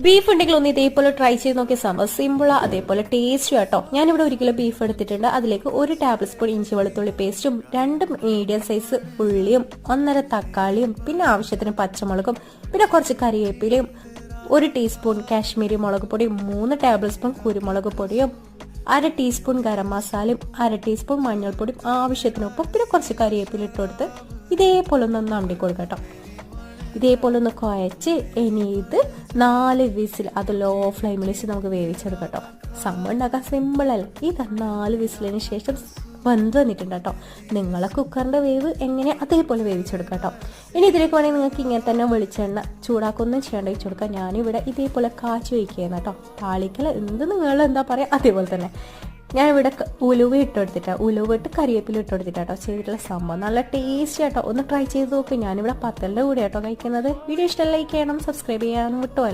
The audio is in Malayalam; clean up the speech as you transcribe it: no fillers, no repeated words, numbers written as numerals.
ബീഫ് ഉണ്ടെങ്കിൽ ഒന്ന് ഇതേപോലെ ട്രൈ ചെയ്ത് നോക്കിയ സംഭവം സിമ്പിളാ, അതേപോലെ ടേസ്റ്റ് കേട്ടോ. ഞാനിവിടെ 1 കിലോ ബീഫ് എടുത്തിട്ടുണ്ട്. അതിലേക്ക് 1 ടേബിൾ സ്പൂൺ ഇഞ്ചി വെളുത്തുള്ളി പേസ്റ്റും 2 മീഡിയം സൈസ് ഉള്ളിയും 1.5 തക്കാളിയും പിന്നെ ആവശ്യത്തിന് പച്ചമുളകും പിന്നെ കുറച്ച് കറിവേപ്പിലയും 1 ടീസ്പൂൺ കാശ്മീരി മുളക് പൊടിയും 3 ടേബിൾ സ്പൂൺ കുരുമുളക് പൊടിയും 1/2 ടീസ്പൂൺ ഗരം മസാലയും 1/2 ടീസ്പൂൺ മഞ്ഞൾപ്പൊടിയും ആവശ്യത്തിന് ഉപ്പും പിന്നെ കുറച്ച് കറിവേപ്പില ഇട്ട് കൊടുത്ത് ഇതേപോലെ ഒന്ന് അണ്ടി കൊടുക്കട്ടോ. ഇതേപോലെ ഒന്ന് കുഴച്ച് ഇനി ഇത് 4 വിസിൽ അത് ലോ ഫ്ലെയിമിൽ വെച്ച് നമുക്ക് വേവിച്ചെടുക്കട്ടോ. സംഭവം ഉണ്ടാക്കാൻ സിമ്പിളല്ല. ഇത് 4 വിസിലിന് ശേഷം വെന്ത് വന്നിട്ടുണ്ട് കേട്ടോ. നിങ്ങളെ കുക്കറിന്റെ വേവ് എങ്ങനെ അതേപോലെ വേവിച്ചെടുക്കട്ടോ. ഇനി ഇതിലേക്ക് വേണമെങ്കിൽ നിങ്ങൾക്ക് ഇങ്ങനെ തന്നെ വെളിച്ചെണ്ണ ചൂടാക്കൊന്നും ചെയ്യേണ്ട വെച്ച് കൊടുക്കാം. ഞാനിവിടെ ഇതേപോലെ കാച്ചി വയ്ക്കുകയാണ് കേട്ടോ. താളിക്കൽ എന്ത് നിങ്ങൾ എന്താ പറയുക അതേപോലെ തന്നെ ഞാനിവിടെ ഉലുവ ഇട്ടെടുത്തിട്ടാണ്, ഉലുവ ഇട്ട് കരിവേപ്പില ഇട്ടെടുത്തിട്ടാട്ടോ ചെയ്തിട്ടുള്ള സംഭവം. നല്ല ടേസ്റ്റ് കേട്ടോ. ഒന്ന് ട്രൈ ചെയ്ത് നോക്കും. ഞാനിവിടെ പത്തലിൻ്റെ കൂടെ കേട്ടോ കഴിക്കുന്നത്. വീഡിയോ ഇഷ്ടം ലൈക്ക് ചെയ്യണം, സബ്സ്ക്രൈബ് ചെയ്യാനും വിട്ടുമല്ലേ.